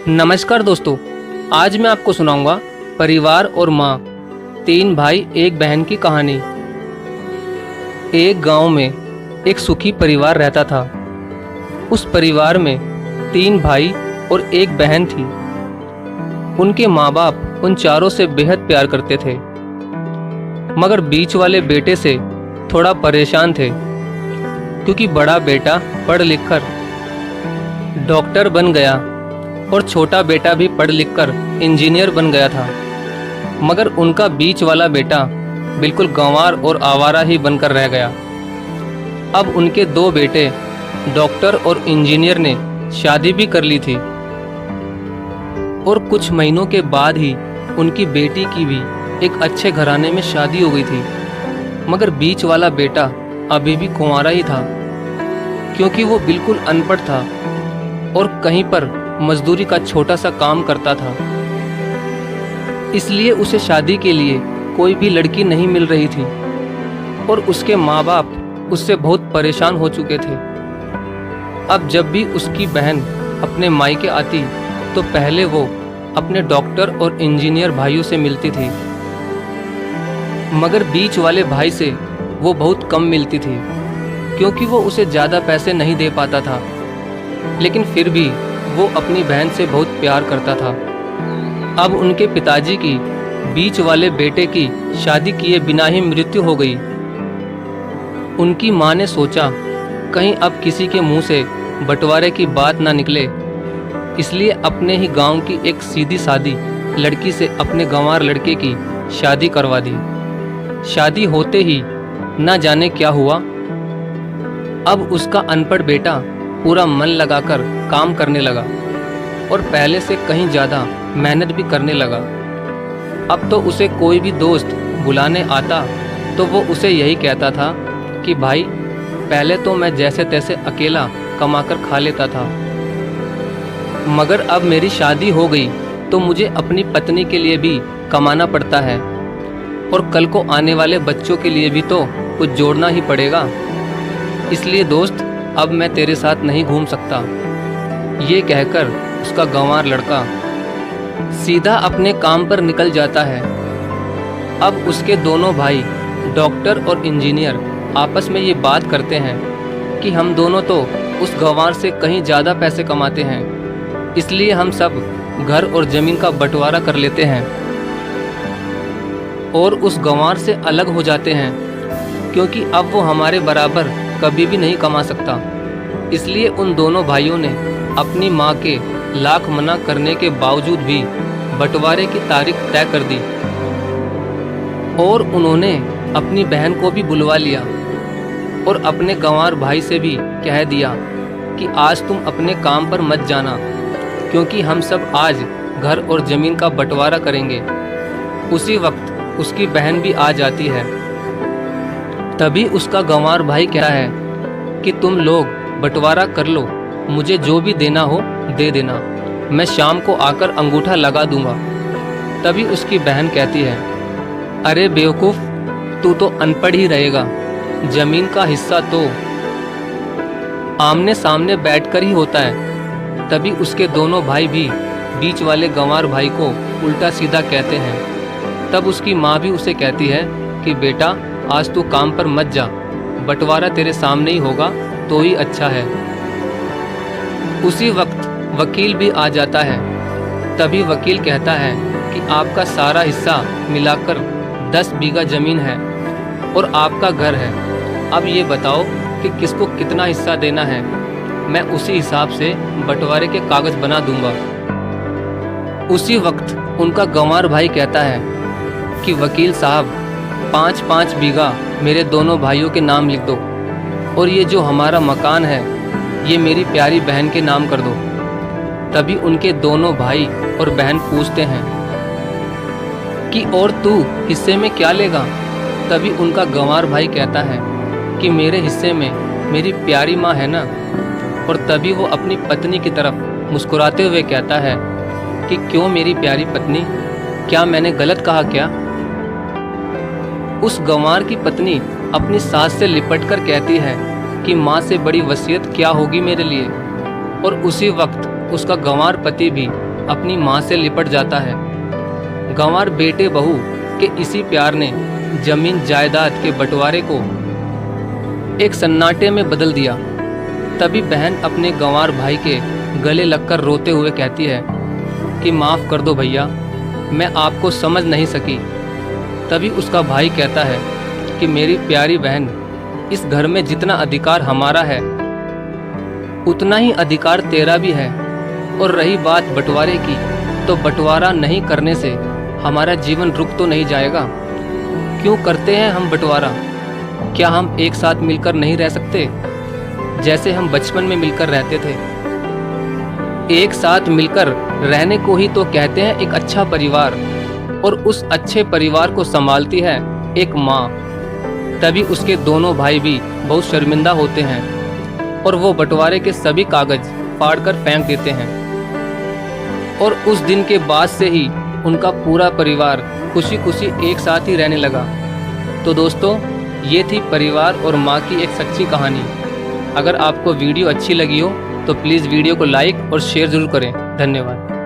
नमस्कार दोस्तों, आज मैं आपको सुनाऊंगा परिवार और माँ, तीन भाई एक बहन की कहानी। एक गांव में एक सुखी परिवार रहता था। उस परिवार में तीन भाई और एक बहन थी। उनके माँ बाप उन चारों से बेहद प्यार करते थे, मगर बीच वाले बेटे से थोड़ा परेशान थे, क्योंकि बड़ा बेटा पढ़ लिख कर डॉक्टर बन गया और छोटा बेटा भी पढ़ लिख कर इंजीनियर बन गया था। मगर उनका बीच वाला बेटा बिल्कुल गंवार और आवारा ही बनकर रह गया। अब उनके दो बेटे डॉक्टर और इंजीनियर ने शादी भी कर ली थी और कुछ महीनों के बाद ही उनकी बेटी की भी एक अच्छे घराने में शादी हो गई थी। मगर बीच वाला बेटा अभी भी कुंवारा ही था, क्योंकि वो बिल्कुल अनपढ़ था और कहीं पर मजदूरी का छोटा सा काम करता था। इसलिए उसे शादी के लिए कोई भी लड़की नहीं मिल रही थी और उसके माँ बाप उससे बहुत परेशान हो चुके थे। अब जब भी उसकी बहन अपने मायके आती तो पहले वो अपने डॉक्टर और इंजीनियर भाइयों से मिलती थी, मगर बीच वाले भाई से वो बहुत कम मिलती थी, क्योंकि वो उसे ज़्यादा पैसे नहीं दे पाता था। लेकिन फिर भी वो अपनी बहन से बहुत प्यार करता था। अब उनके पिताजी की बीच वाले बेटे की शादी किए बिना ही मृत्यु हो गई। उनकी माँ ने सोचा कहीं अब किसी के मुंह से बंटवारे की बात ना निकले, इसलिए अपने ही गांव की एक सीधी सादी लड़की से अपने गंवार लड़के की शादी करवा दी। शादी होते ही ना जाने क्या हुआ, अब उसका अनपढ़ बेटा पूरा मन लगाकर काम करने लगा और पहले से कहीं ज़्यादा मेहनत भी करने लगा। अब तो उसे कोई भी दोस्त बुलाने आता तो वो उसे यही कहता था कि भाई, पहले तो मैं जैसे तैसे अकेला कमाकर खा लेता था, मगर अब मेरी शादी हो गई तो मुझे अपनी पत्नी के लिए भी कमाना पड़ता है और कल को आने वाले बच्चों के लिए भी तो कुछ जोड़ना ही पड़ेगा। इसलिए दोस्त, अब मैं तेरे साथ नहीं घूम सकता। ये कहकर उसका गंवार लड़का सीधा अपने काम पर निकल जाता है। अब उसके दोनों भाई डॉक्टर और इंजीनियर आपस में ये बात करते हैं कि हम दोनों तो उस गंवार से कहीं ज़्यादा पैसे कमाते हैं, इसलिए हम सब घर और ज़मीन का बंटवारा कर लेते हैं और उस गंवार से अलग हो जाते हैं, क्योंकि अब वो हमारे बराबर कभी भी नहीं कमा सकता। इसलिए उन दोनों भाइयों ने अपनी माँ के लाख मना करने के बावजूद भी बंटवारे की तारीख तय कर दी और उन्होंने अपनी बहन को भी बुलवा लिया और अपने गंवार भाई से भी कह दिया कि आज तुम अपने काम पर मत जाना, क्योंकि हम सब आज घर और ज़मीन का बंटवारा करेंगे। उसी वक्त उसकी बहन भी आ जाती है। तभी उसका गंवार भाई कहता है कि तुम लोग बंटवारा कर लो, मुझे जो भी देना हो दे देना, मैं शाम को आकर अंगूठा लगा दूंगा। तभी उसकी बहन कहती है, अरे बेवकूफ़, तू तो अनपढ़ ही रहेगा, ज़मीन का हिस्सा तो आमने सामने बैठकर ही होता है। तभी उसके दोनों भाई भी बीच वाले गंवार भाई को उल्टा सीधा कहते हैं। तब उसकी माँ भी उसे कहती है कि बेटा, आज तू काम पर मत जा, बंटवारा तेरे सामने ही होगा तो ही अच्छा है। उसी वक्त वकील भी आ जाता है। तभी वकील कहता है कि आपका सारा हिस्सा मिलाकर 10 बीघा ज़मीन है और आपका घर है। अब ये बताओ कि किसको कितना हिस्सा देना है, मैं उसी हिसाब से बंटवारे के कागज़ बना दूंगा। उसी वक्त उनका गंवार भाई कहता है कि वकील साहब, 5-5 बीघा मेरे दोनों भाइयों के नाम लिख दो और ये जो हमारा मकान है ये मेरी प्यारी बहन के नाम कर दो। तभी उनके दोनों भाई और बहन पूछते हैं कि और तू हिस्से में क्या लेगा। तभी उनका गंवार भाई कहता है कि मेरे हिस्से में मेरी प्यारी माँ है ना। और तभी वो अपनी पत्नी की तरफ मुस्कुराते हुए कहता है कि क्यों मेरी प्यारी पत्नी, क्या मैंने गलत कहा क्या। उस गंवार की पत्नी अपनी सास से लिपटकर कहती है कि माँ से बड़ी वसीयत क्या होगी मेरे लिए। और उसी वक्त उसका गंवार पति भी अपनी माँ से लिपट जाता है। गंवार बेटे बहू के इसी प्यार ने जमीन जायदाद के बंटवारे को एक सन्नाटे में बदल दिया। तभी बहन अपने गंवार भाई के गले लगकर रोते हुए कहती है कि माफ़ कर दो भैया, मैं आपको समझ नहीं सकी। तभी उसका भाई कहता है कि मेरी प्यारी बहन, इस घर में जितना अधिकार हमारा है उतना ही अधिकार तेरा भी है। और रही बात बंटवारे की, तो बंटवारा नहीं करने से हमारा जीवन रुक तो नहीं जाएगा। क्यों करते हैं हम बंटवारा? क्या हम एक साथ मिलकर नहीं रह सकते, जैसे हम बचपन में मिलकर रहते थे? एक साथ मिलकर रहने को ही तो कहते हैं एक अच्छा परिवार, और उस अच्छे परिवार को संभालती है एक माँ। तभी उसके दोनों भाई भी बहुत शर्मिंदा होते हैं और वो बंटवारे के सभी कागज फाड़कर फेंक देते हैं। और उस दिन के बाद से ही उनका पूरा परिवार खुशी खुशी एक साथ ही रहने लगा। तो दोस्तों, ये थी परिवार और माँ की एक सच्ची कहानी। अगर आपको वीडियो अच्छी लगी हो तो प्लीज़ वीडियो को लाइक और शेयर ज़रूर करें। धन्यवाद।